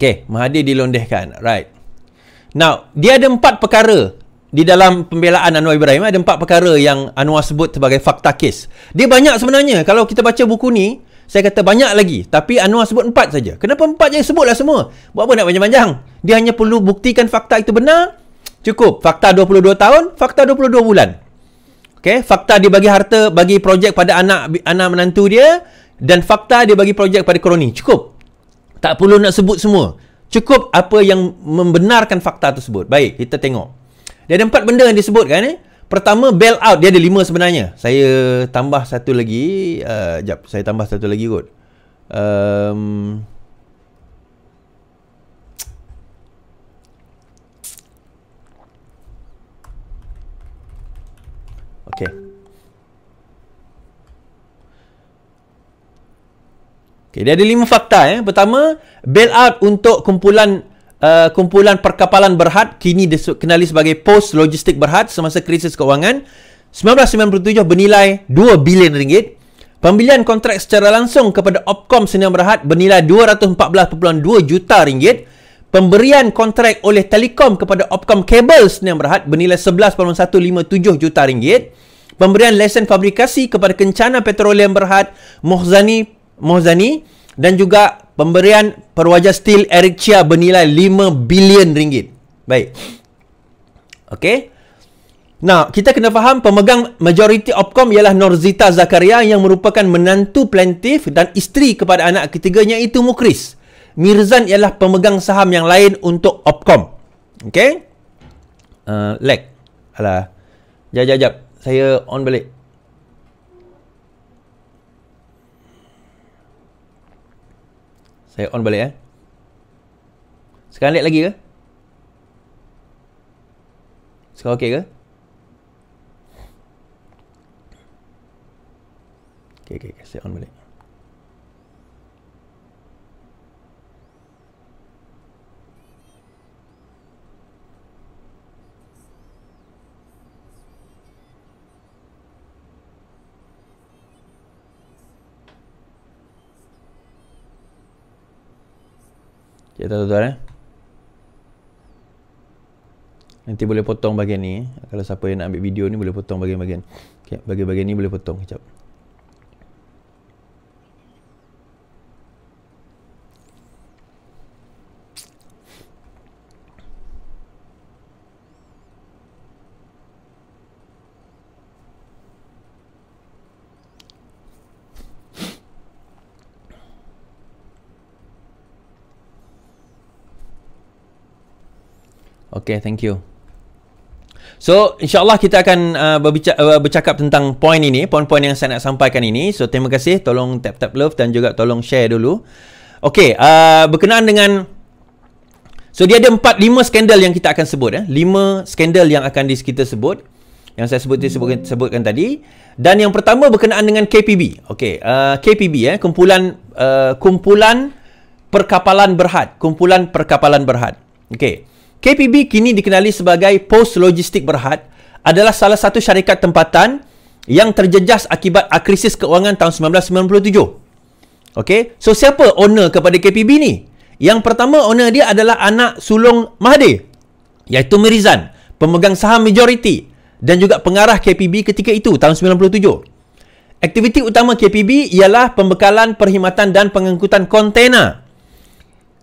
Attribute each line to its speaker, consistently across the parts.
Speaker 1: Okay, Mahathir dilondehkan. Right. Now, dia ada 4 perkara di dalam pembelaan Anwar Ibrahim. Ada 4 perkara yang Anwar sebut sebagai fakta kes. Dia banyak sebenarnya. Kalau kita baca buku ni, saya kata banyak lagi. Tapi Anwar sebut 4 saja. Kenapa 4 je? Sebutlah semua. Buat apa nak panjang-panjang? Dia hanya perlu buktikan fakta itu benar. Cukup. Fakta 22 tahun, fakta 22 bulan. Okay, fakta dia bagi harta, bagi projek pada anak menantu dia, dan fakta dia bagi projek pada kroni. Cukup. Tak perlu nak sebut semua. Cukup apa yang membenarkan fakta tersebut. Baik, kita tengok. Dia ada 4 benda yang disebutkan. Pertama, bail out. Dia ada 5 sebenarnya. Saya tambah satu lagi. Sekejap, saya tambah satu lagi kot. Okay. Okay, dia ada 5 fakta. Pertama, bailout untuk kumpulan perkapalan Berhad, kini dikenali sebagai Post Logistik Berhad semasa krisis keuangan 1997 bernilai 2 bilion ringgit. Pembelian kontrak secara langsung kepada Opcom Sdn Berhad bernilai 214.2 juta ringgit. Pemberian kontrak oleh Telekom kepada Opcom Kabel Sdn Berhad bernilai 11.157 juta ringgit. Pemberian lesen fabrikasi kepada Kencana Petroleum Berhad Mohzani, dan juga pemberian perwajar steel Eric Chia bernilai 5 bilion ringgit. Baik. Okey. Nah, kita kena faham pemegang majoriti Opcom ialah Norzita Zakaria yang merupakan menantu plaintiff dan isteri kepada anak ketiganya itu Mukris. Mirzan ialah pemegang saham yang lain untuk Opcom. Okey. Lag. Alah. Jap. Saya on balik. Saya on balik Sekarang lag lagi ke? Sekarang okey ke? Okay. Saya on balik. Okay, tuan-tuan nanti boleh potong bahagian ni. Kalau siapa yang nak ambil video ni boleh potong bahagian-bahagian. Okay, bahagian ni boleh potong. Kejap. Okay, thank you. So, insyaAllah kita akan bercakap tentang poin ini, poin-poin yang saya nak sampaikan ini. So, terima kasih. Tolong tap love dan juga tolong share dulu. Okay, berkenaan dengan... So, dia ada 5 skandal yang kita akan sebut. 5 skandal yang akan kita sebut. Yang saya sebutkan tadi. Dan yang pertama berkenaan dengan KPB. Okay, KPB, kumpulan perkapalan Berhad. Kumpulan perkapalan Berhad. Okay. KPB kini dikenali sebagai Post Logistik Berhad adalah salah satu syarikat tempatan yang terjejas akibat krisis keuangan tahun 1997. Okey, so siapa owner kepada KPB ni? Yang pertama owner dia adalah anak sulung Mahathir, iaitu Mirzan, pemegang saham majoriti dan juga pengarah KPB ketika itu tahun 97. Aktiviti utama KPB ialah pembekalan, perkhidmatan dan pengangkutan kontena.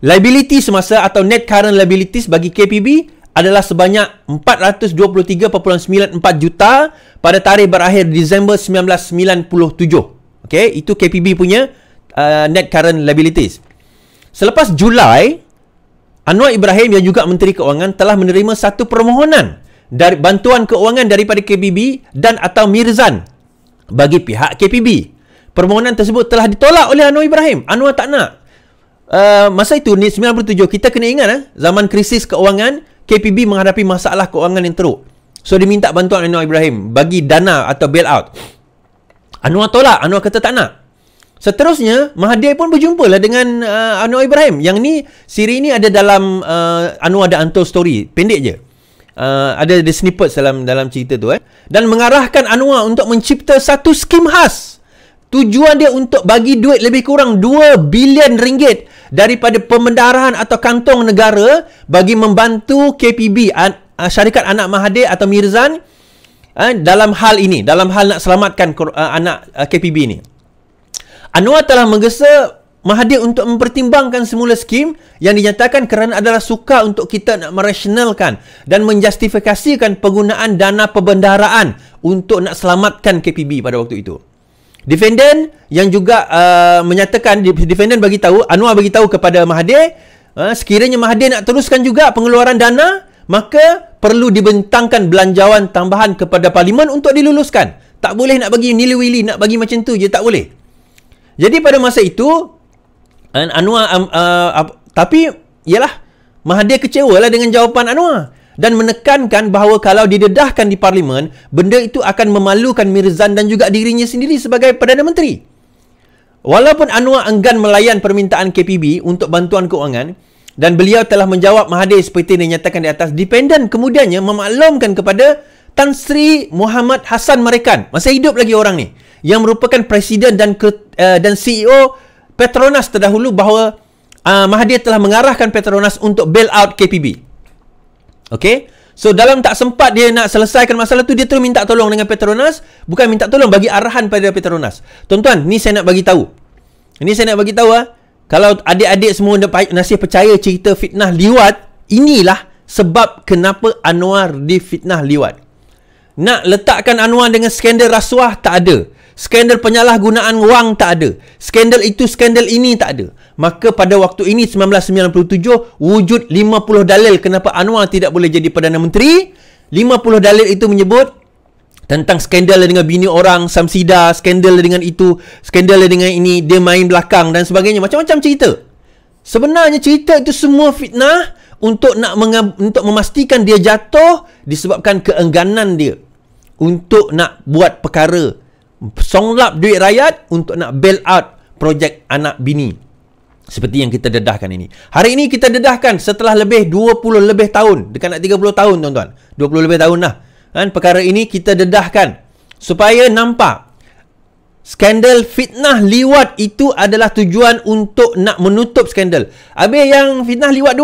Speaker 1: Liability semasa atau net current liabilities bagi KPB adalah sebanyak 423.94 juta pada tarikh berakhir Disember 1997. Okey, itu KPB punya net current liabilities. Selepas Julai, Anwar Ibrahim yang juga Menteri Keuangan telah menerima satu permohonan dari bantuan keuangan daripada KPB dan atau Mirzan bagi pihak KPB. Permohonan tersebut telah ditolak oleh Anwar Ibrahim. Anwar tak nak. Masa itu ni 97, kita kena ingat zaman krisis keuangan, KPB menghadapi masalah keuangan yang teruk. So dia minta bantuan Anwar Ibrahim bagi dana atau bailout. Anwar tolak, Anwar kata tak nak. Seterusnya Mahathir pun berjumpa lah dengan Anwar Ibrahim. Yang ni siri ni ada dalam Anwar The Untold Story, pendek je. Ada the snippets dalam cerita tu dan mengarahkan Anwar untuk mencipta satu skim khas. Tujuan dia untuk bagi duit lebih kurang 2 bilion ringgit daripada pembendaharaan atau kantong negara bagi membantu KPB, syarikat anak Mahathir atau Mirzan, dalam hal ini, dalam hal nak selamatkan anak KPB ini. Anwar telah menggesa Mahathir untuk mempertimbangkan semula skim yang dinyatakan kerana adalah sukar untuk kita nak merasionalkan dan menjustifikasikan penggunaan dana pembendaharaan untuk nak selamatkan KPB pada waktu itu. Defendant yang juga menyatakan, defendant bagi tahu, Anwar bagi tahu kepada Mahathir, sekiranya Mahathir nak teruskan juga pengeluaran dana, maka perlu dibentangkan belanjawan tambahan kepada Parlimen untuk diluluskan. Tak boleh nak bagi nilai-wili, nak bagi macam tu je, tak boleh. Jadi pada masa itu Anwar tapi yalah, Mahathir kecewalah dengan jawapan Anwar dan menekankan bahawa kalau didedahkan di Parlimen, benda itu akan memalukan Mirzan dan juga dirinya sendiri sebagai Perdana Menteri. Walaupun Anwar enggan melayan permintaan KPB untuk bantuan keuangan dan beliau telah menjawab Mahathir seperti yang dinyatakan di atas, dependen kemudiannya memaklumkan kepada Tan Sri Muhammad Hassan Marikan, masih hidup lagi orang ni, yang merupakan Presiden dan CEO Petronas terdahulu, bahawa Mahathir telah mengarahkan Petronas untuk bail out KPB. Okey? So dalam tak sempat dia nak selesaikan masalah tu, dia terus minta tolong dengan Petronas, bukan minta tolong, bagi arahan pada Petronas. Tuan-tuan, ni saya nak bagi tahu. Ini saya nak bagi tahu kalau adik-adik semua nasib percaya cerita fitnah liwat, inilah sebab kenapa Anwar difitnah liwat. Nak letakkan Anwar dengan skandal rasuah, tak ada. Skandal penyalahgunaan wang, tak ada. Skandal itu, skandal ini, tak ada. Maka pada waktu ini 1997 wujud 50 dalil kenapa Anwar tidak boleh jadi Perdana Menteri. 50 dalil itu menyebut tentang skandal dengan bini orang, Samsida, skandal dengan itu, skandal dengan ini, dia main belakang dan sebagainya, macam-macam cerita. Sebenarnya cerita itu semua fitnah untuk untuk memastikan dia jatuh disebabkan keengganan dia untuk nak buat perkara songlap duit rakyat untuk nak bail out projek anak bini seperti yang kita dedahkan ini. Hari ini kita dedahkan setelah lebih 20 lebih tahun, dekat nak 30 tahun tuan-tuan, 20 lebih tahun dah kan, perkara ini kita dedahkan supaya nampak skandal fitnah liwat itu adalah tujuan untuk nak menutup skandal. Habis yang fitnah liwat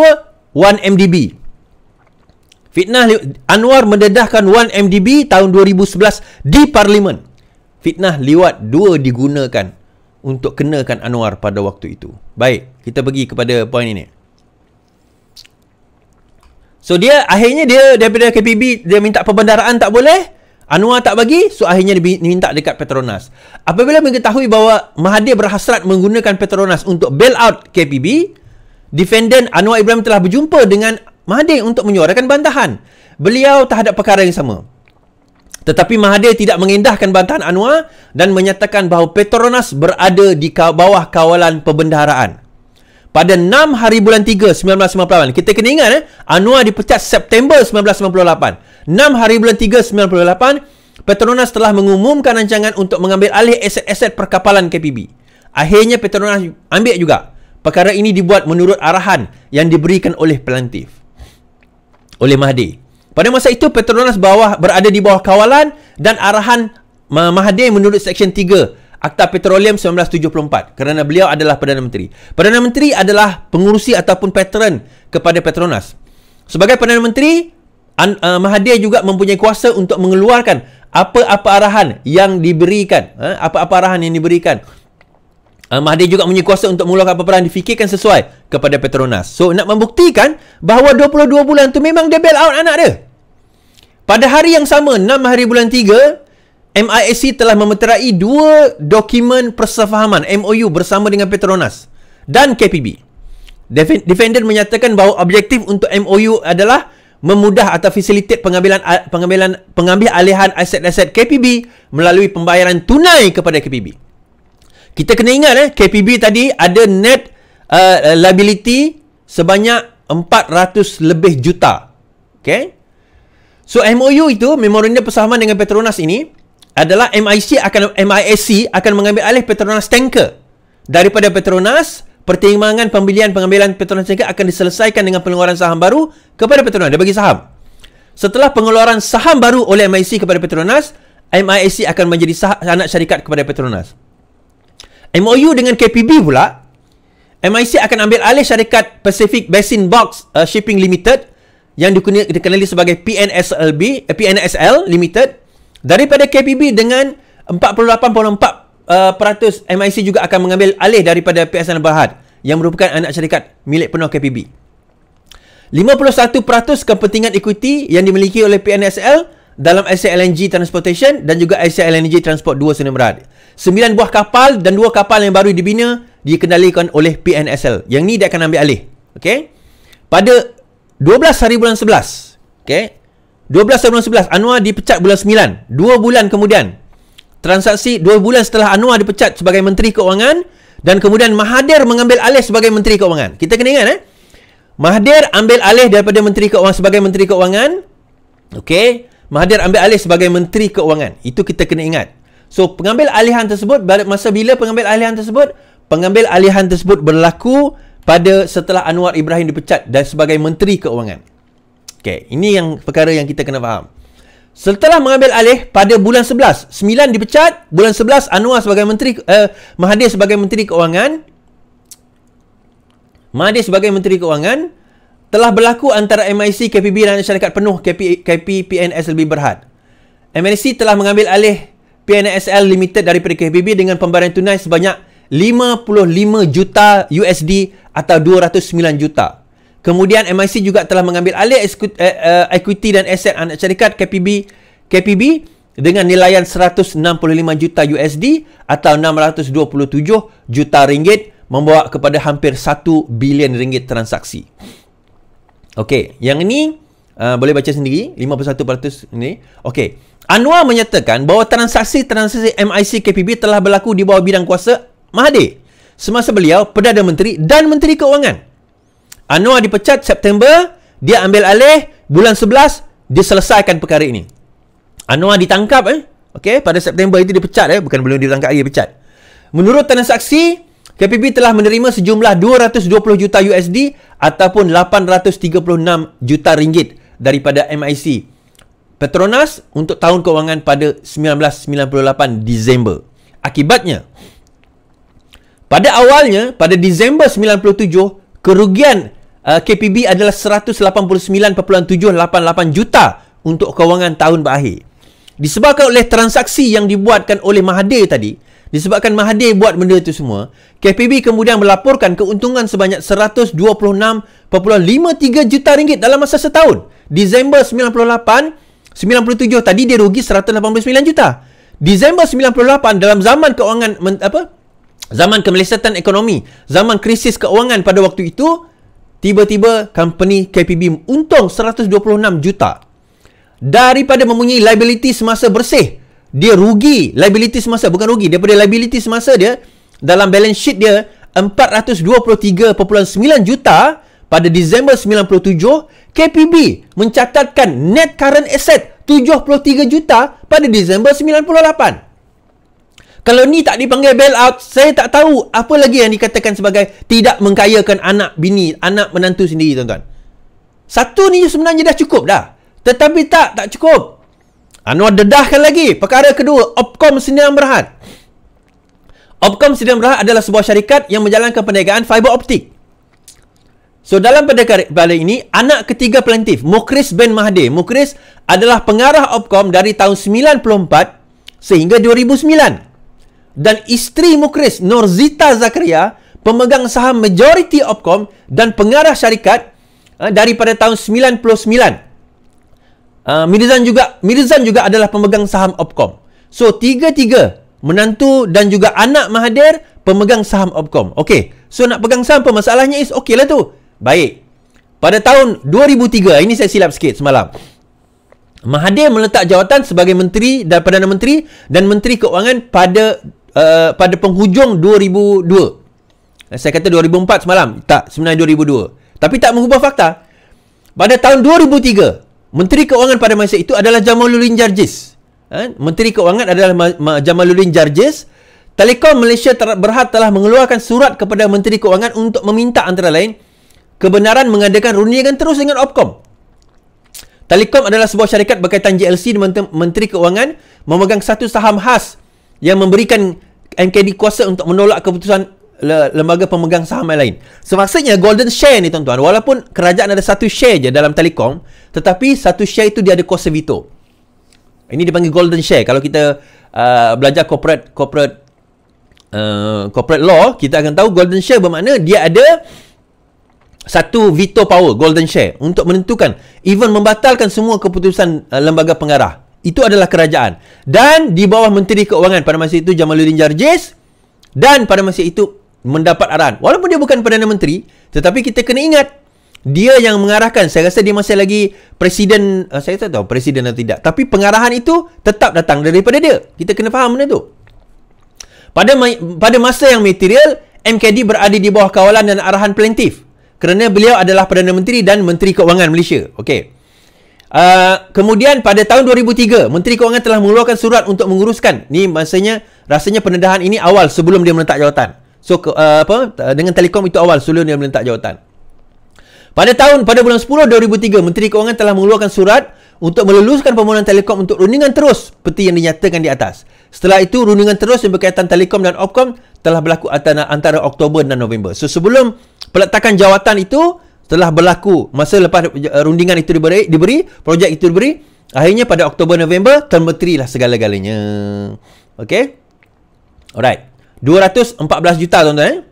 Speaker 1: 2, 1MDB. Fitnah Anwar mendedahkan 1MDB tahun 2011 di Parlimen. Fitnah liwat 2 digunakan untuk kenakan Anwar pada waktu itu. Baik, kita pergi kepada poin ini. So akhirnya dia daripada KPB dia minta pembendaharaan, tak boleh. Anwar tak bagi, so akhirnya dia minta dekat Petronas. Apabila mengetahui bahawa Mahathir berhasrat menggunakan Petronas untuk bail out KPB, defendant Anwar Ibrahim telah berjumpa dengan Mahathir untuk menyuarakan bantahan beliau terhadap perkara yang sama. Tetapi Mahathir tidak mengendahkan bantahan Anwar dan menyatakan bahawa Petronas berada di bawah kawalan pembendaharaan. Pada 6 hari bulan 3 1998, kita kena ingat Anwar dipecat September 1998. 6 hari bulan 3 1998, Petronas telah mengumumkan rancangan untuk mengambil alih aset-aset perkapalan KPB. Akhirnya Petronas ambil juga. Perkara ini dibuat menurut arahan yang diberikan oleh pelantif, oleh Mahathir. Pada masa itu Petronas berada di bawah kawalan dan arahan Mahathir menurut Seksyen 3 Akta Petroleum 1974 kerana beliau adalah Perdana Menteri. Perdana Menteri adalah pengurusi ataupun patron kepada Petronas. Sebagai Perdana Menteri, Mahathir juga mempunyai kuasa untuk mengeluarkan apa-apa arahan yang diberikan. Mahathir juga mempunyai kuasa untuk mengeluarkan apa-apa yang difikirkan sesuai kepada Petronas. So, nak membuktikan bahawa 22 bulan tu memang dia bail out anak dia. Pada hari yang sama, 6 hari bulan 3, MISC telah memeterai 2 dokumen persefahaman MOU bersama dengan Petronas dan KPB. Defendant menyatakan bahawa objektif untuk MOU adalah memudah atau facilitate pengambil alihan aset-aset KPB melalui pembayaran tunai kepada KPB. Kita kena ingat KPB tadi ada net liability sebanyak 400 lebih juta. Okay? So MOU itu, memorandum persamaan dengan Petronas ini, adalah MISC akan mengambil alih Petronas Tanker daripada Petronas. Pertimbangan pengambilan Petronas Tanker akan diselesaikan dengan pengeluaran saham baru kepada Petronas. Dia bagi saham. Setelah pengeluaran saham baru oleh MISC kepada Petronas, MISC akan menjadi anak syarikat kepada Petronas. MOU dengan KPB pula, MIC akan ambil alih syarikat Pacific Basin Box Shipping Limited yang dikenali sebagai PNSL Limited daripada KPB dengan 48.4% MIC juga akan mengambil alih daripada PSN Berhad yang merupakan anak syarikat milik penuh KPB. 51% kepentingan ekuiti yang dimiliki oleh PNSL dalam Asia LNG Transportation dan juga Asia LNG Transport 2 Sdn Bhd. 9 buah kapal dan 2 kapal yang baru dibina dikendalikan oleh PNSL. Yang ni dia akan ambil alih. Okey. Pada 12 hari bulan 11. Okey. 12 hari bulan 11 Anwar dipecat bulan 9. 2 bulan kemudian. Transaksi 2 bulan setelah Anwar dipecat sebagai Menteri Keuangan dan kemudian Mahathir mengambil alih sebagai Menteri Keuangan. Kita kena ingat Mahathir ambil alih daripada Menteri Keuangan sebagai Menteri Keuangan. Okey. Mahathir ambil alih sebagai Menteri Keuangan. Itu kita kena ingat. So, pengambil alihan tersebut, masa bila pengambil alihan tersebut? Pengambil alihan tersebut berlaku pada setelah Anwar Ibrahim dipecat dan sebagai Menteri Keuangan. Okey, ini yang perkara yang kita kena faham. Setelah mengambil alih pada bulan 11, 9 dipecat, bulan 11 Anwar sebagai Menteri, Mahathir sebagai Menteri Keuangan. Mahathir sebagai Menteri Keuangan, telah berlaku antara MIC, KPB dan syarikat penuh PNSLB Berhad. MIC telah mengambil alih PNSL Limited daripada KPB dengan pemberian tunai sebanyak 55 juta USD atau 209 juta. Kemudian MIC juga telah mengambil alih equity dan aset anak syarikat KPB dengan nilaian 165 juta USD atau 627 juta ringgit, membawa kepada hampir 1 bilion ringgit transaksi. Okey, yang ini boleh baca sendiri, 51% ini. Okey. Anwar menyatakan bahawa transaksi MIC KPB telah berlaku di bawah bidang kuasa Mahathir semasa beliau Perdana Menteri dan Menteri Keuangan. Anwar dipecat September, dia ambil alih bulan 11, dia selesaikan perkara ini. Anwar ditangkap okey, pada September itu dipecat bukan belum ditangkap lagi, pecat. Menurut transaksi, KPB telah menerima sejumlah 220 juta USD ataupun 836 juta ringgit daripada MIC Petronas untuk tahun kewangan pada 1998 Disember. Akibatnya, pada awalnya, pada Disember 97, kerugian KPB adalah 189.788 juta untuk kewangan tahun berakhir. Disebabkan oleh transaksi yang dibuatkan oleh Mahathir tadi, disebabkan Mahathir buat benda itu semua, KPB kemudian melaporkan keuntungan sebanyak 126.53 juta ringgit dalam masa setahun. Disember 97 tadi dia rugi 189 juta. Disember 98 dalam zaman keuangan zaman kemelesetan ekonomi, zaman krisis keuangan pada waktu itu, tiba-tiba company KPB untung 126 juta. Daripada mempunyai liability semasa bersih, dia rugi liability semasa, bukan rugi, daripada liability semasa dia dalam balance sheet dia 423.9 juta pada Disember 97, KPB mencatatkan net current asset 73 juta pada Disember 98. Kalau ni tak dipanggil bailout, saya tak tahu apa lagi yang dikatakan sebagai tidak mengkayakan anak bini, anak menantu sendiri, tuan-tuan. Satu ni sebenarnya dah cukup dah. Tetapi tak cukup. Anwar dedahkan lagi. Perkara kedua, Opcom Sdn Bhd. Opcom Sdn Bhd adalah sebuah syarikat yang menjalankan perniagaan fiber optik. So, dalam pada ini, anak ketiga plaintiff, Mukhris bin Mahathir. Mukhris adalah pengarah Opcom dari tahun 94 sehingga 2009. Dan isteri Mukhris, Norzita Zakaria, pemegang saham majoriti Opcom dan pengarah syarikat daripada tahun 99. Mirzan juga adalah pemegang saham Opcom. So, tiga-tiga menantu dan juga anak Mahathir pemegang saham Opcom. Okey. So, nak pegang saham apa? Masalahnya is okey lah tu. Baik. Pada tahun 2003, ini saya silap sikit semalam. Mahathir meletak jawatan sebagai menteri dan Perdana Menteri dan Menteri Keuangan pada penghujung 2002. Saya kata 2004 semalam. Tak, sebenarnya 2002. Tapi tak mengubah fakta. Pada tahun 2003, Menteri Keuangan pada masa itu adalah Jamaluddin Jarjis. Menteri Keuangan adalah Jamaluddin Jarjis. Telekom Malaysia Berhad telah mengeluarkan surat kepada Menteri Keuangan untuk meminta antara lain kebenaran mengadakan perniagaan terus dengan Opcom. Telekom adalah sebuah syarikat berkaitan JLC dan Menteri Keuangan memegang satu saham khas yang memberikan MKD kuasa untuk menolak keputusan lembaga pemegang saham yang lain. So maksudnya golden share ni tuan-tuan, walaupun kerajaan ada satu share je dalam Telekom, tetapi satu share itu dia ada kuasa veto. Ini dipanggil golden share. Kalau kita belajar corporate law, kita akan tahu golden share bermakna dia ada satu veto power, golden share, untuk menentukan, even membatalkan semua keputusan lembaga pengarah. Itu adalah kerajaan. Dan di bawah Menteri Keuangan pada masa itu Jamaluddin Jarjis, dan pada masa itu mendapat arahan. Walaupun dia bukan Perdana Menteri, tetapi kita kena ingat, dia yang mengarahkan. Saya rasa dia masih lagi presiden, saya tak tahu presiden atau tidak, tapi pengarahan itu tetap datang daripada dia. Kita kena faham benda tu. Pada masa yang material, MKD berada di bawah kawalan dan arahan plaintiff, kerana beliau adalah Perdana Menteri dan Menteri Keuangan Malaysia. Okey. Kemudian pada tahun 2003, Menteri Keuangan telah mengeluarkan surat untuk menguruskan. Ni rasanya pendedahan ini awal sebelum dia meletak jawatan. So dengan Telekom itu awal sebelum dia meletak jawatan. Pada bulan 10 2003, Menteri Keuangan telah mengeluarkan surat untuk meluluskan permohonan Telekom untuk rundingan terus seperti yang dinyatakan di atas. Setelah itu, rundingan terus yang berkaitan Telekom dan Opcom telah berlaku antara Oktober dan November. So sebelum peletakan jawatan itu telah berlaku, masa lepas rundingan itu diberi, projek itu diberi, akhirnya pada Oktober November termeterilah segala-galanya. Okey. Alright. 214 juta tuan-tuan.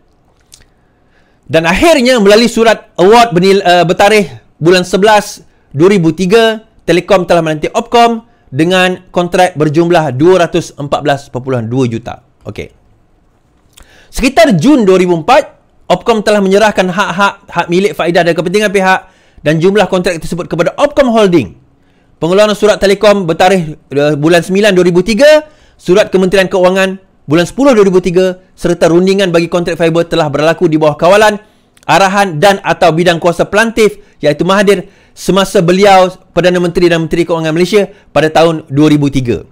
Speaker 1: Dan akhirnya melalui surat award bertarikh bulan 11 2003, Telekom telah melantik Opcom dengan kontrak berjumlah 214.2 juta. Okey. Sekitar Jun 2004, Opcom telah menyerahkan hak milik faedah dan kepentingan pihak dan jumlah kontrak tersebut kepada Opcom Holding. Pengeluaran surat Telekom bertarikh bulan 9 2003, surat Kementerian Keuangan bulan 10 2003 serta rundingan bagi kontrak fiber telah berlaku di bawah kawalan, arahan dan atau bidang kuasa plaintiff iaitu Mahathir semasa beliau Perdana Menteri dan Menteri Keuangan Malaysia pada tahun 2003.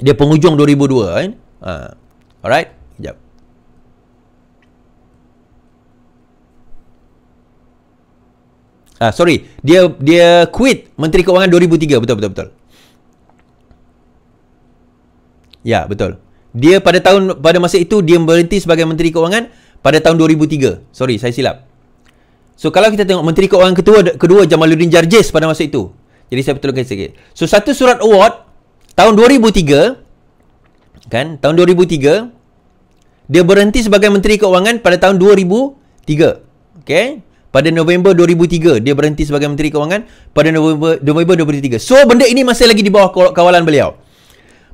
Speaker 1: Dia penghujung 2002 kan. Alright, sekejap. Sorry, dia quit Menteri Keuangan 2003, betul. Ya, betul. Dia pada masa itu dia berhenti sebagai Menteri Keuangan pada tahun 2003. Sorry, saya silap. So kalau kita tengok Menteri Keuangan kedua Jamaluddin Jarjis pada masa itu. Jadi saya betulkan sikit. So satu surat award tahun 2003 kan, tahun 2003 dia berhenti sebagai Menteri Keuangan pada tahun 2003. Okey. Pada November 2003 dia berhenti sebagai Menteri Keuangan pada November 2003. So benda ini masih lagi di bawah kawalan beliau.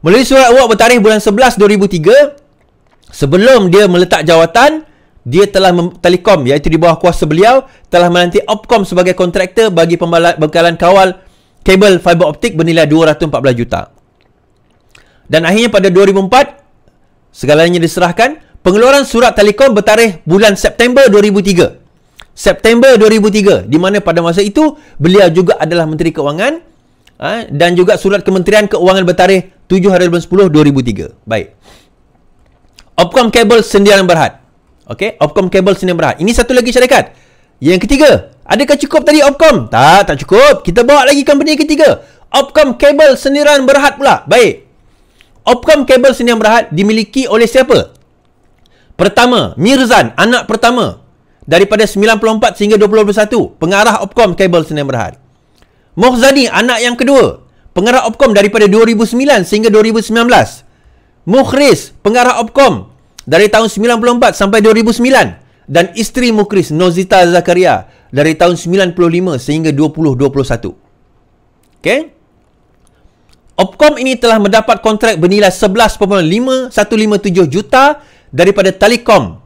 Speaker 1: Melalui surat award bertarikh bulan 11 2003, sebelum dia meletak jawatan, dia telah Telekom iaitu di bawah kuasa beliau telah melantik Opcom sebagai kontraktor bagi pembekalan kawal kabel fiber optik bernilai 214 juta. Dan akhirnya pada 2004 segalanya diserahkan. Pengeluaran surat Telekom bertarikh bulan September 2003. September 2003, di mana pada masa itu beliau juga adalah Menteri Keuangan, dan juga surat Kementerian Keuangan bertarikh 7 hari bulan 10 2003. Baik. Opcom Kabel Sdn Bhd. Okey, Opcom Kabel Sdn Bhd. Ini satu lagi syarikat. Yang ketiga, adakah cukup tadi Opcom? Tak cukup. Kita bawa lagi company ketiga. Opcom Kabel Sdn Bhd pula. Baik. Opcom Kabel Sdn Bhd dimiliki oleh siapa? Pertama, Mirzan, anak pertama daripada 94 sehingga 2021, pengarah Opcom Kabel Sdn Bhd. Mohzani, anak yang kedua, pengarah Opcom daripada 2009 sehingga 2019. Mukhris, pengarah Opcom dari tahun 94 sampai 2009. Dan isteri Mukhris, Nozita Zakaria, dari tahun 95 sehingga 2021. Okey. Opcom ini telah mendapat kontrak bernilai 11.5157 juta daripada Telekom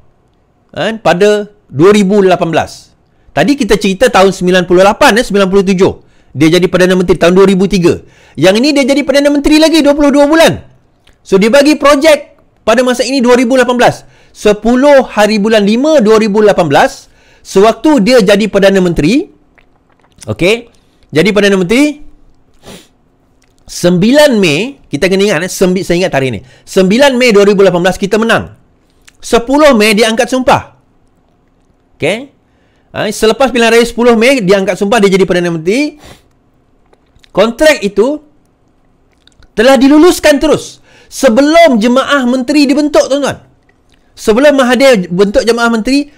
Speaker 1: pada 2018. Tadi kita cerita tahun 98 97. Dia jadi Perdana Menteri tahun 2003. Yang ini dia jadi Perdana Menteri lagi 22 bulan. So dia bagi projek pada masa ini 2018. 10 hari bulan 5 2018, sewaktu dia jadi Perdana Menteri. Okey. Jadi Perdana Menteri 9 Mei, kita kena ingat saya ingat tarikh ni. 9 Mei 2018 kita menang. 10 Mei dia angkat sumpah. Okey. Selepas pilihan raya 10 Mei dia angkat sumpah, dia jadi Perdana Menteri. Kontrak itu telah diluluskan terus sebelum jemaah menteri dibentuk, tuan-tuan. Sebelum Mahathir bentuk jemaah menteri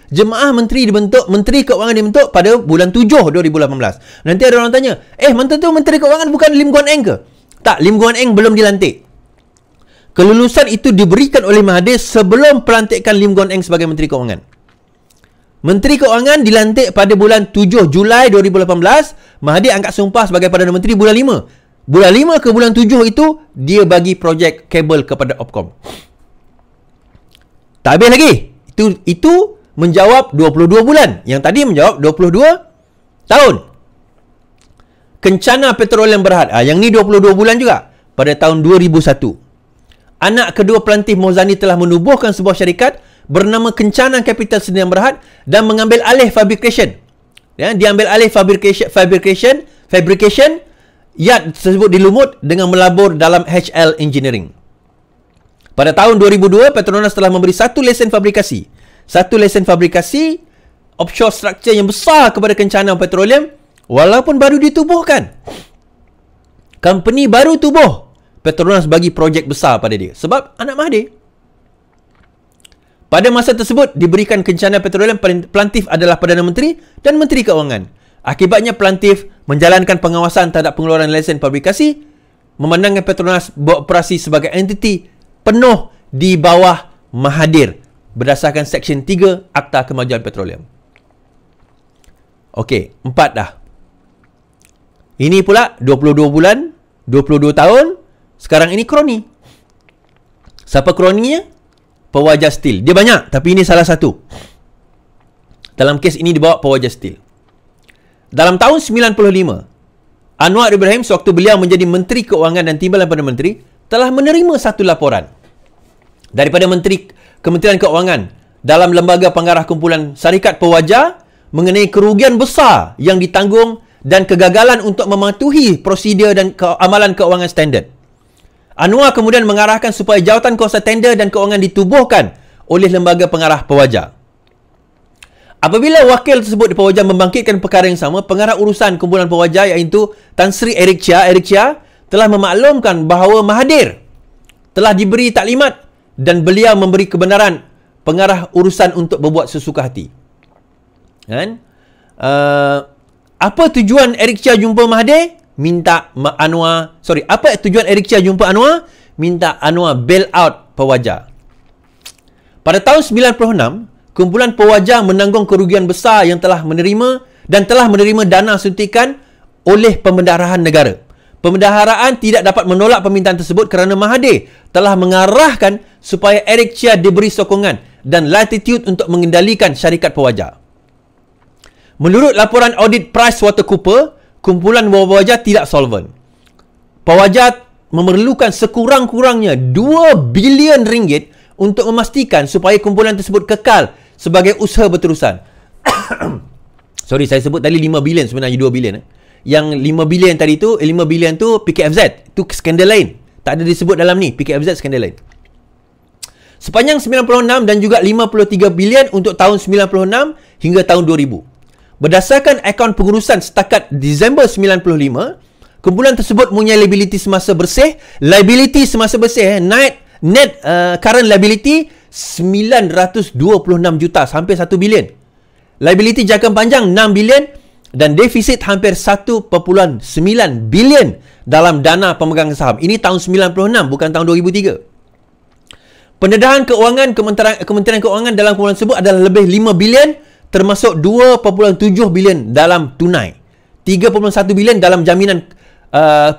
Speaker 1: dibentuk, Menteri Keuangan dibentuk pada bulan 7 2018. Nanti ada orang tanya, masa tu Menteri Keuangan bukan Lim Guan Eng ke? Tak, Lim Guan Eng belum dilantik. Kelulusan itu diberikan oleh Mahathir sebelum pelantikan Lim Guan Eng sebagai Menteri Keuangan. Menteri Keuangan dilantik pada bulan 7 Julai 2018. Mahathir angkat sumpah sebagai Perdana Menteri bulan 5. Bulan 5 ke bulan 7 itu, dia bagi projek kabel kepada Opcom. Tak habis lagi. Itu menjawab 22 bulan. Yang tadi menjawab 22 tahun. Kencana Petroleum Berhad. Yang ni 22 bulan juga. Pada tahun 2001. Anak kedua pelantik Mozani telah menubuhkan sebuah syarikat bernama Kencana Capital Sdn Berhad dan mengambil alih fabrication. Dia ambil alih fabrication. Yat tersebut dilumut dengan melabur dalam HL Engineering. Pada tahun 2002, Petronas telah memberi satu lesen fabrikasi offshore structure yang besar kepada Kencana Petroleum, walaupun baru ditubuhkan. Company baru tubuh, Petronas bagi projek besar pada dia sebab anak Mahathir. Pada masa tersebut diberikan Kencana Petroleum, pelantif adalah Perdana Menteri dan Menteri Keuangan. Akibatnya pelantif menjalankan pengawasan terhadap pengeluaran lesen fabrikasi, memandangkan Petronas beroperasi sebagai entiti penuh di bawah Mahathir berdasarkan Seksyen 3 Akta Kemajuan Petroleum. Okey, 4 dah. Ini pula 22 bulan, 22 tahun. Sekarang ini kroni. Siapa kroninya? Pewajar Steel. Dia banyak, tapi ini salah satu. Dalam kes ini dibawa Pewajar Steel. Dalam tahun 95, Anwar Ibrahim sewaktu beliau menjadi Menteri Keuangan dan Timbalan Perdana Menteri telah menerima satu laporan daripada Kementerian Keuangan dalam Lembaga Pengarah Kumpulan Syarikat Pewajar mengenai kerugian besar yang ditanggung dan kegagalan untuk mematuhi prosedur dan amalan keuangan standard. Anwar kemudian mengarahkan supaya Jawatan Kuasa Tender dan Keuangan ditubuhkan oleh Lembaga Pengarah Pewajar. Apabila wakil tersebut di Pewajar membangkitkan perkara yang sama, pengarah urusan kumpulan pewajar iaitu Tan Sri Eric Chia telah memaklumkan bahawa Mahathir telah diberi taklimat dan beliau memberi kebenaran pengarah urusan untuk berbuat sesuka hati. Kan? Apa tujuan Eric Chia jumpa Mahathir? Apa tujuan Eric Chia jumpa Anwar? Minta Anwar bail out pewajar. Pada tahun 96, kumpulan pewajar menanggung kerugian besar yang telah menerima dana suntikan oleh pembendaharaan negara. Pembendaharaan tidak dapat menolak permintaan tersebut kerana Mahathir telah mengarahkan supaya Eric Chia diberi sokongan dan latitude untuk mengendalikan syarikat pewajar. Menurut laporan audit PricewaterhouseCoopers, kumpulan pewajar tidak solvent. Pewajar memerlukan sekurang-kurangnya 2 bilion ringgit untuk memastikan supaya kumpulan tersebut kekal sebagai usaha berterusan. Sorry, saya sebut tadi 5 bilion, sebenarnya 2 bilion. Yang 5 bilion tadi tu, 5 bilion tu PKFZ. Itu skandal lain. Tak ada disebut dalam ni. PKFZ skandal lain. Sepanjang 96 dan juga 53 bilion untuk tahun 96 hingga tahun 2000. Berdasarkan akaun pengurusan setakat Disember 95, kumpulan tersebut mempunyai liability semasa bersih. Net current liability 926 juta, hampir 1 bilion. Liability jangka panjang 6 bilion dan defisit hampir 1.9 bilion dalam dana pemegang saham. Ini tahun 96, bukan tahun 2003. Pendedahan keuangan Kementerian Keuangan dalam kumpulan tersebut adalah lebih 5 bilion, termasuk 2.7 bilion dalam tunai, 3.1 bilion dalam jaminan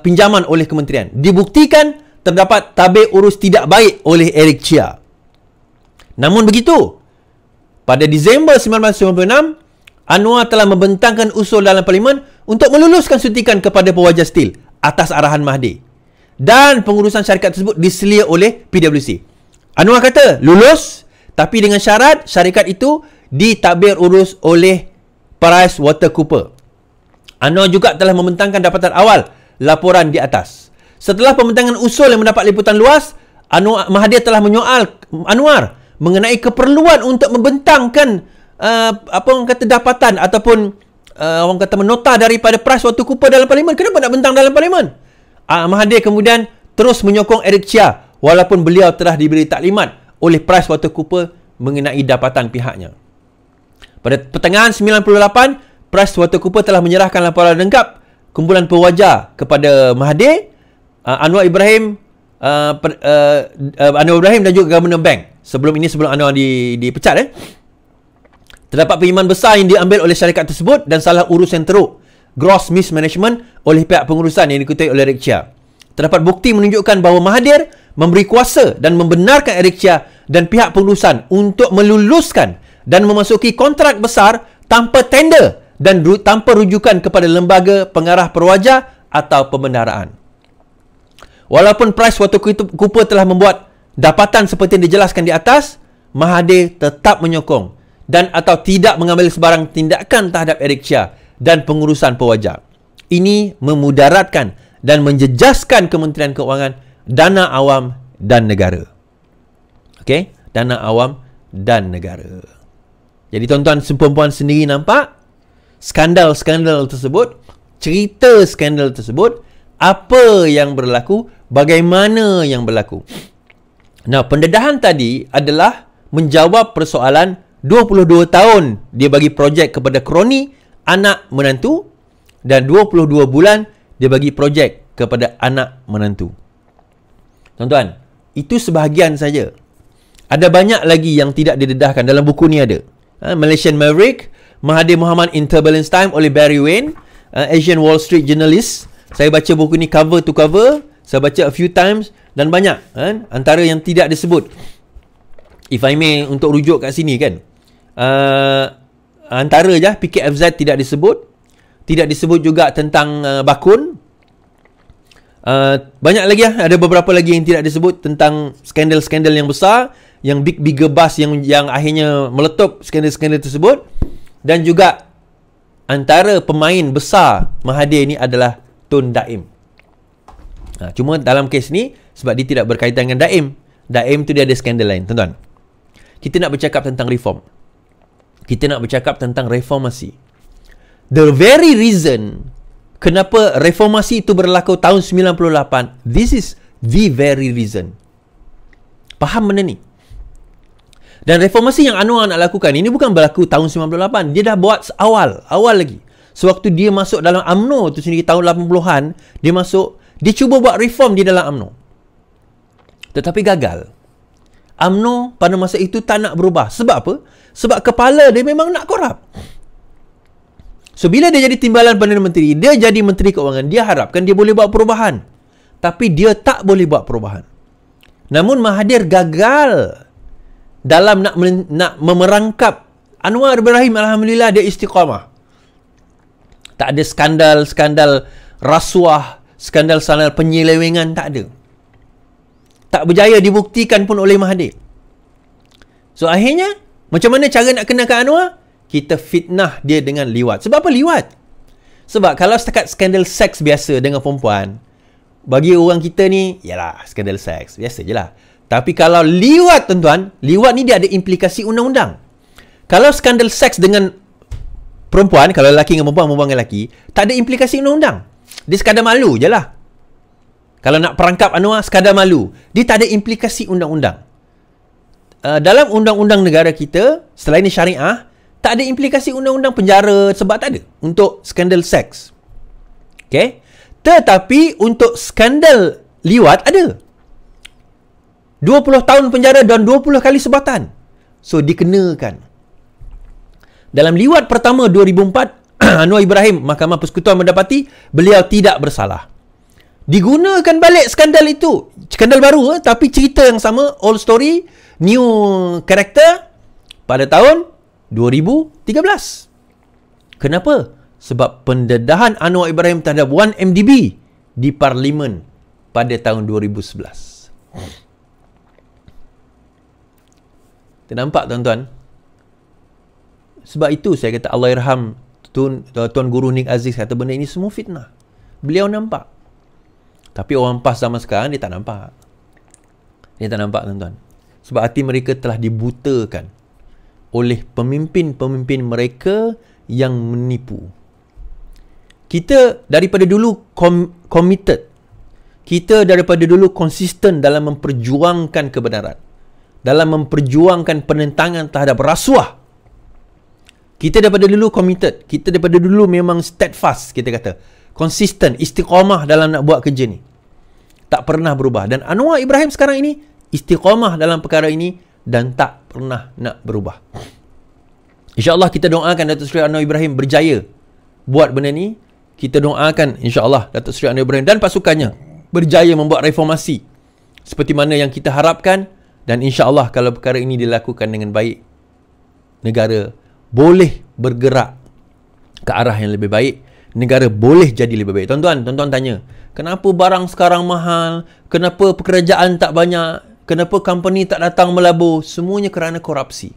Speaker 1: pinjaman oleh kementerian. Dibuktikan terdapat tabir urus tidak baik oleh Eric Chia. Namun begitu, pada Disember 1996, Anwar telah membentangkan usul dalam parlimen untuk meluluskan suntikan kepada pewajar Steel atas arahan Mahathir. Dan pengurusan syarikat tersebut diselia oleh PwC. Anwar kata, lulus, tapi dengan syarat syarikat itu ditadbir urus oleh PricewaterhouseCoopers. Anwar juga telah membentangkan dapatan awal laporan di atas. Setelah pembentangan usul yang mendapat liputan luas, Mahathir telah menyoal Anwar mengenai keperluan untuk membentangkan dapatan ataupun orang kata menota daripada PricewaterhouseCoopers dalam parlimen. Kenapa nak bentang dalam parlimen? Mahathir kemudian terus menyokong Eric Chia walaupun beliau telah diberi taklimat oleh PricewaterhouseCoopers mengenai dapatan pihaknya. Pada pertengahan 98, PricewaterhouseCoopers telah menyerahkan laporan lengkap kumpulan pewajar kepada Mahathir, Anwar Ibrahim dan juga Government Bank. Sebelum Anwar dipecat. Terdapat pinjaman besar yang diambil oleh syarikat tersebut dan salah urus yang teruk, gross mismanagement, oleh pihak pengurusan yang diketuai oleh Eric Chia. Terdapat bukti menunjukkan bahawa Mahathir memberi kuasa dan membenarkan Eric Chia dan pihak pengurusan untuk meluluskan dan memasuki kontrak besar tanpa tender dan tanpa rujukan kepada lembaga pengarah perwajar atau pembendaraan. Walaupun PricewaterhouseCoopers telah membuat dapatan seperti yang dijelaskan di atas, Mahathir tetap menyokong dan atau tidak mengambil sebarang tindakan terhadap Eric Chia dan pengurusan pewajar. Ini memudaratkan dan menjejaskan Kementerian Keuangan, dana awam dan negara. Okey, dana awam dan negara. Jadi tuan-tuan perempuan sendiri nampak skandal-skandal tersebut, cerita skandal tersebut, apa yang berlaku, bagaimana yang berlaku. Nah, pendedahan tadi adalah menjawab persoalan 22 tahun dia bagi projek kepada kroni, anak menantu, dan 22 bulan dia bagi projek kepada anak menantu. Tuan-tuan, itu sebahagian saja. Ada banyak lagi yang tidak didedahkan. Dalam buku ni ada Malaysian Maverick, Mahathir Mohamad in Turbulence Time oleh Barry Wayne, Asian Wall Street Journalist. Saya baca buku ni cover to cover. Saya baca a few times dan banyak. Antara yang tidak disebut, if I may untuk rujuk kat sini kan, antara je PKFZ tidak disebut. Tidak disebut juga tentang Bakun. Banyak lagi ada beberapa lagi yang tidak disebut tentang skandal-skandal yang besar, yang bigger bus yang akhirnya meletup skandal-skandal tersebut. Dan juga antara pemain besar Mahathir ni adalah Tun Daim. Cuma dalam kes ni sebab dia tidak berkaitan dengan Daim tu dia ada skandal lain, tuan-tuan. Kita nak bercakap tentang reform. Kita nak bercakap tentang reformasi. The very reason kenapa reformasi itu berlaku tahun 98, this is the very reason. Faham benda ni? Dan reformasi yang Anwar nak lakukan ini bukan berlaku tahun 98. Dia dah buat awal lagi. Sewaktu dia masuk dalam UMNO tu sendiri tahun 80-an, dia cuba buat reform di dalam UMNO. Tetapi gagal. UMNO pada masa itu tak nak berubah. Sebab apa? Sebab kepala dia memang nak korup. So, bila dia jadi timbalan Perdana Menteri, dia jadi Menteri Keuangan, dia harapkan dia boleh buat perubahan. Tapi dia tak boleh buat perubahan. Namun Mahathir gagal dalam nak memerangkap. Anwar Ibrahim, alhamdulillah, dia istiqamah. Tak ada skandal rasuah, skandal penyelewengan, tak ada. Tak berjaya dibuktikan pun oleh Mahathir. So, akhirnya, macam mana cara nak kenakan Anwar? Kita fitnah dia dengan liwat. Sebab apa liwat? Sebab kalau setakat skandal seks biasa dengan perempuan, bagi orang kita ni, yalah, skandal seks, biasa je lah. Tapi kalau liwat, tuan-tuan, liwat ni dia ada implikasi undang-undang. Kalau skandal seks dengan perempuan, kalau lelaki dengan perempuan dengan lelaki, tak ada implikasi undang-undang. Dia sekadar malu je lah. Kalau nak perangkap Anwar, sekadar malu. Dia tak ada implikasi undang-undang. Dalam undang-undang negara kita, selain syariah, tak ada implikasi undang-undang penjara, sebab tak ada untuk skandal seks. Okay? Tetapi untuk skandal liwat ada. 20 tahun penjara dan 20 kali sebatan. So, dikenakan. Dalam liwat pertama 2004, Anwar Ibrahim, Mahkamah Persekutuan mendapati beliau tidak bersalah. Digunakan balik skandal itu. Skandal baru, tapi cerita yang sama, old story, new character, pada tahun 2013. Kenapa? Sebab pendedahan Anwar Ibrahim terhadap 1MDB di Parlimen pada tahun 2011. Kita nampak, tuan-tuan? Sebab itu saya kata Allahyarham Tuan Guru Nik Aziz kata benda ini semua fitnah. Beliau nampak. Tapi orang PAS zaman sekarang dia tak nampak. Dia tak nampak, tuan-tuan. Sebab hati mereka telah dibutakan oleh pemimpin-pemimpin mereka yang menipu. Kita daripada dulu committed. Kita daripada dulu konsisten dalam memperjuangkan kebenaran. dalam memperjuangkan penentangan terhadap rasuah. Kita daripada dulu committed. Kita daripada dulu memang steadfast, kita kata. Konsisten, istiqamah dalam nak buat kerja ni. Tak pernah berubah. Dan Anwar Ibrahim sekarang ini istiqamah dalam perkara ini dan tak pernah nak berubah. InsyaAllah kita doakan Datuk Seri Anwar Ibrahim berjaya buat benda ni. Kita doakan insyaAllah Datuk Seri Anwar Ibrahim dan pasukannya berjaya membuat reformasi seperti mana yang kita harapkan. Dan insyaAllah kalau perkara ini dilakukan dengan baik, negara boleh bergerak ke arah yang lebih baik. Negara boleh jadi lebih baik. Tuan-tuan tanya, kenapa barang sekarang mahal? Kenapa pekerjaan tak banyak? Kenapa company tak datang melabur? Semuanya kerana korupsi.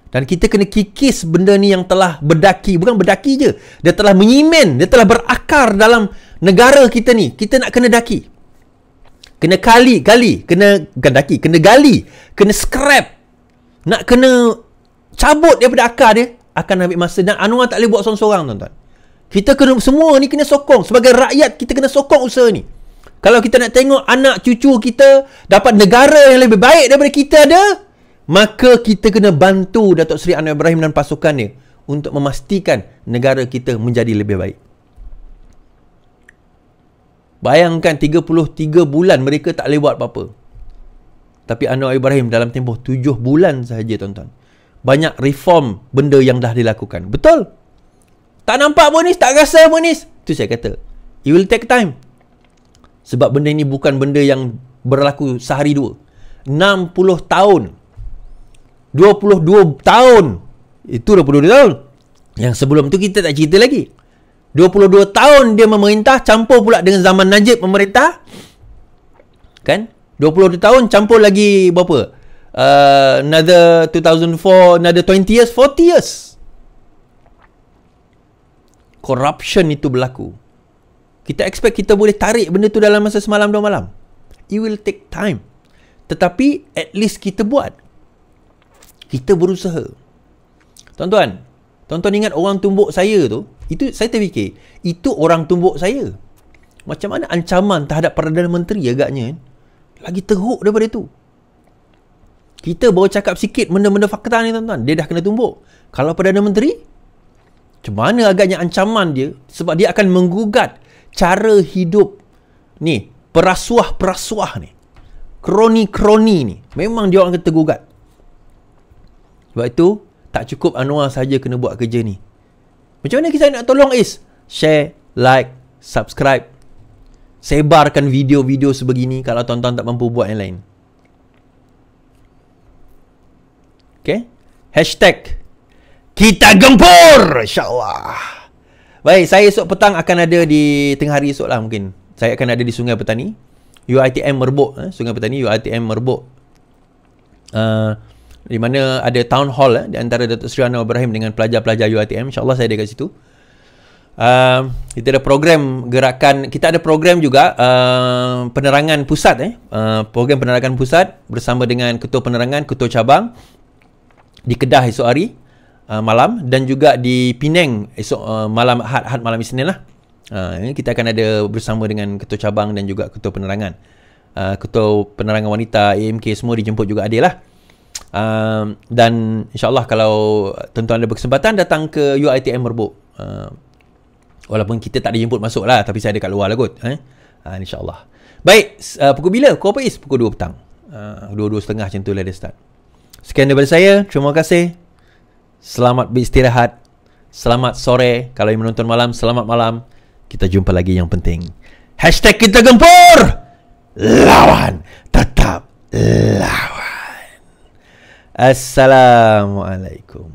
Speaker 1: Dan kita kena kikis benda ni yang telah berdaki. Bukan berdaki je. Dia telah menyimen. Dia telah berakar dalam negara kita ni. Kita nak kena daki. Kena gali. Bukan daki. Kena gali. Kena scrap. Nak kena cabut daripada akar dia. Akan ambil masa. Dan Anwar tak boleh buat seorang-seorang, tuan-tuan. Kita kena, semua ni kena sokong. Sebagai rakyat, kita kena sokong usaha ni. Kalau kita nak tengok anak cucu kita dapat negara yang lebih baik daripada kita ada, maka kita kena bantu Datuk Seri Anwar Ibrahim dan pasukannya untuk memastikan negara kita menjadi lebih baik. Bayangkan 33 bulan mereka tak boleh buat apa-apa. Tapi Anwar Ibrahim dalam tempoh 7 bulan sahaja, tuan-tuan, banyak reform benda yang dah dilakukan. Betul? Tak nampak Monis, tak rasa Monis. Itu saya kata, it will take time. Sebab benda ni bukan benda yang berlaku sehari dua. 60 tahun. 22 tahun. Itu 22 tahun. Yang sebelum tu kita tak cerita lagi. 22 tahun dia memerintah, campur pula dengan zaman Najib memerintah. Kan? 22 tahun campur lagi berapa? Another 2004, another 20 years, 40 years. Corruption itu berlaku. Kita expect kita boleh tarik benda tu dalam masa semalam 2 malam. It will take time. Tetapi at least kita buat. Kita berusaha. Tuan-tuan ingat orang tumbuk saya tu, itu saya terfikir, itu orang tumbuk saya. Macam mana ancaman terhadap Perdana Menteri agaknya lagi teruk daripada itu. Kita baru cakap sikit benda-benda fakta ni, tuan-tuan, dia dah kena tumbuk. Kalau Perdana Menteri, macam mana agaknya ancaman dia, sebab dia akan menggugat cara hidup ni, perasuah-perasuah ni, kroni-kroni ni. Memang dia orang akan tergugat. Sebab itu tak cukup Anwar saja kena buat kerja ni. Macam mana kita nak tolong is? Share, like, subscribe. Sebarkan video-video sebegini kalau tuan-tuan tak mampu buat yang lain. Okay? Hashtag kita gempur, insyaAllah. Baik, saya esok petang akan ada di tengah hari esok lah mungkin. Saya akan ada di Sungai Petani, UiTM Merbuk. Sungai Petani, UiTM Merbuk. Di mana ada town hall di antara Datuk Seri Anwar Ibrahim dengan pelajar-pelajar UiTM. InsyaAllah saya ada kat situ. Kita ada program gerakan, kita ada program juga penerangan pusat. Program penerangan pusat bersama dengan Ketua Penerangan, Ketua Cabang di Kedah esok hari malam, dan juga di Penang esok malam Ahad malam Isnin lah. Kita akan ada bersama dengan Ketua Cabang dan juga Ketua Penerangan. Ketua Penerangan Wanita, AMK semua dijemput juga adil lah. Dan insyaAllah kalau tuan-tuan ada berkesempatan datang ke UiTM Merbuk, walaupun kita tak dijemput masuk lah, tapi saya ada kat luar lah kot. InsyaAllah. Baik, pukul bila? Pukul apa is? Pukul 2 petang. 2:30 macam tu lah dia start. Sekian daripada saya. Terima kasih. Selamat beristirahat. Selamat sore. Kalau yang menonton malam, selamat malam. Kita jumpa lagi yang penting. Hashtag kita gempur. Lawan. Tetap lawan. Assalamualaikum.